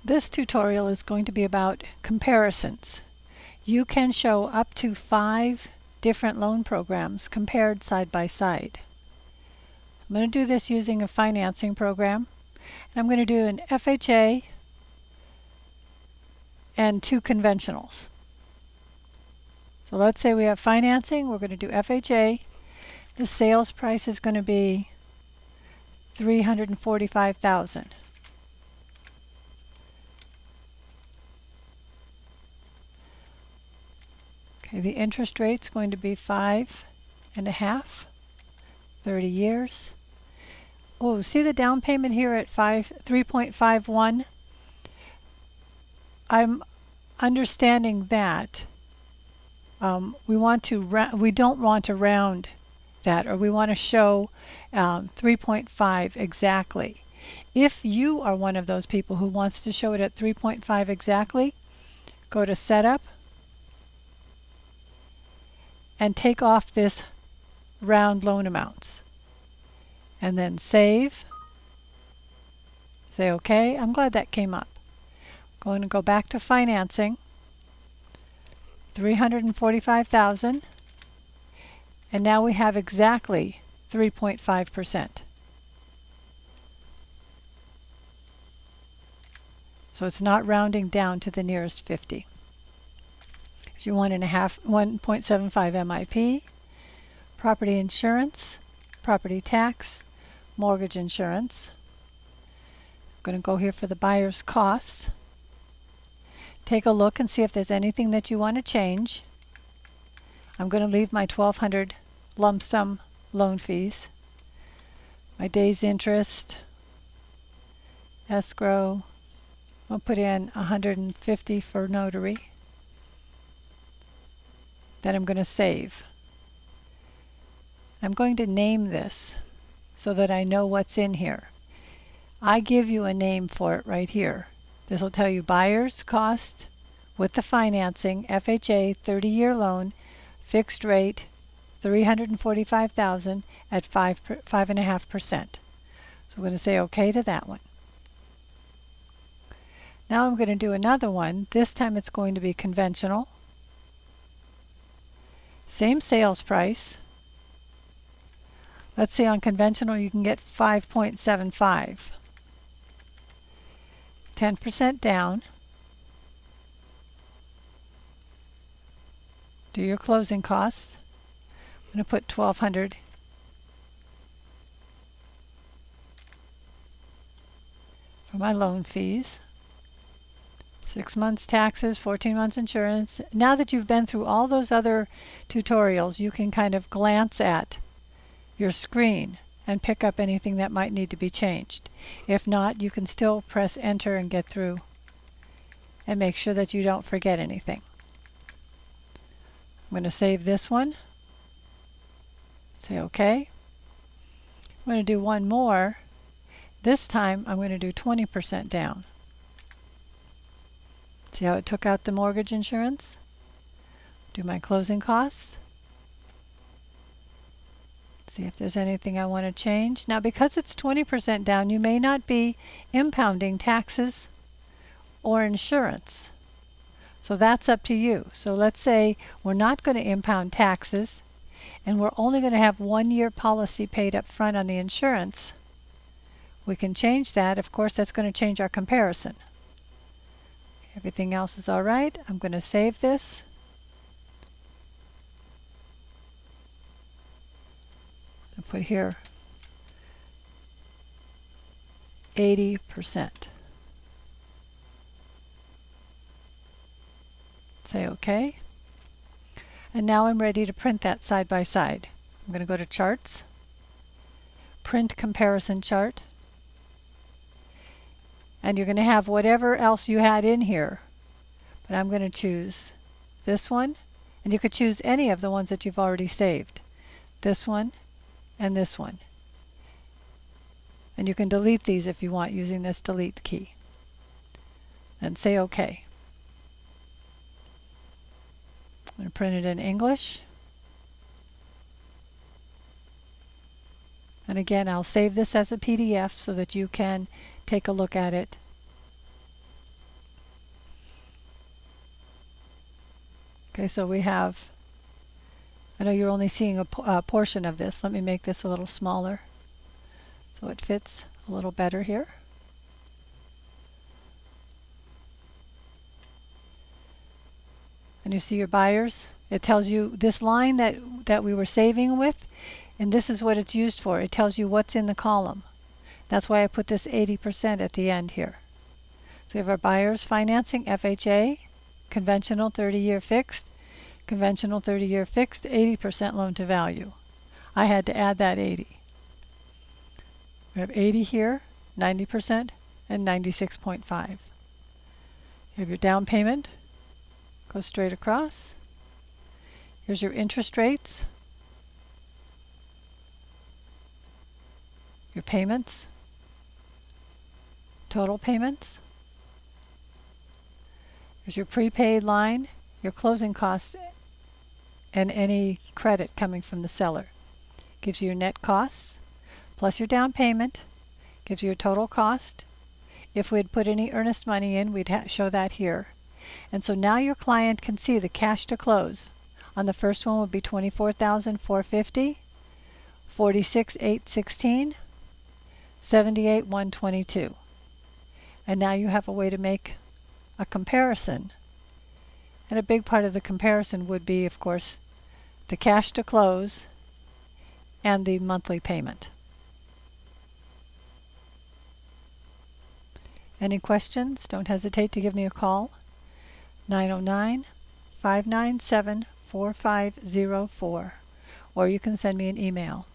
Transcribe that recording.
This tutorial is going to be about comparisons. You can show up to 5 different loan programs compared side by side. I'm going to do this using a financing program. And I'm going to do an FHA and 2 conventionals. So let's say we have financing. We're going to do FHA. The sales price is going to be $345,000. Okay, the interest rate's going to be 5.5, 30 years. Oh, see the down payment here at 3.51? I'm understanding that we don't want to round that, or we want to show 3.5 exactly. If you are one of those people who wants to show it at 3.5 exactly, go to Setup and take off this round loan amounts. And then save. Say OK. I'm glad that came up. Going to go back to financing. $345,000. And now we have exactly 3.5%. So it's not rounding down to the nearest 50. So you want 1.75 MIP, property insurance, property tax, mortgage insurance. I'm going to go here for the buyer's costs. Take a look and see if there's anything that you want to change. I'm going to leave my $1,200 lump sum loan fees, my day's interest, escrow. I'll put in $150 for notary. Then I'm going to save. I'm going to name this so that I know what's in here. I give you a name for it right here. This will tell you buyer's cost with the financing, FHA 30-year loan, fixed rate, $345,000 at 5.5%. So I'm going to say OK to that one. Now I'm going to do another one. This time it's going to be conventional. Same sales price. Let's say on conventional you can get 5.75. 10% down. Do your closing costs. I'm going to put $1,200. For my loan fees. 6 months taxes, 14 months insurance. Now that you've been through all those other tutorials, you can kind of glance at your screen and pick up anything that might need to be changed. If not, you can still press enter and get through and make sure that you don't forget anything. I'm going to save this one. Say OK. I'm going to do one more. This time I'm going to do 20% down. See how it took out the mortgage insurance? Do my closing costs. See if there's anything I want to change. Now because it's 20% down, you may not be impounding taxes or insurance. So that's up to you. So let's say we're not going to impound taxes and we're only going to have 1-year policy paid up front on the insurance. We can change that. Of course, that's going to change our comparison. Everything else is all right. I'm going to save this. I'll put here 80%. Say OK. And now I'm ready to print that side by side. I'm going to go to Charts, Print Comparison Chart. And you're going to have whatever else you had in here. But I'm going to choose this one. And you could choose any of the ones that you've already saved. This one and this one. And you can delete these if you want using this delete key. And say OK. I'm going to print it in English. And again, I'll save this as a PDF so that you can take a look at it Okay, so we have, I know you're only seeing a portion of this. Let me make this a little smaller so it fits a little better here. And you see your buyers. It tells you this line that we were saving with, and this is what it's used for. It tells you what's in the column. That's why I put this 80% at the end here. So we have our buyers financing, FHA, conventional 30-year fixed, conventional 30-year fixed, 80% loan to value. I had to add that 80. We have 80 here, 90%, and 96.5. You have your down payment, goes straight across. Here's your interest rates, your payments, total payments. Here's your prepaid line, your closing costs, and any credit coming from the seller. Gives you your net costs, plus your down payment, gives you your total cost. If we had put any earnest money in, we'd show that here. And so now your client can see the cash to close. On the first one would be $24,450, $46,816, $78,122. And now you have a way to make a comparison. And a big part of the comparison would be, of course, the cash to close and the monthly payment. Any questions? Don't hesitate to give me a call. 909-597-4504, or you can send me an email.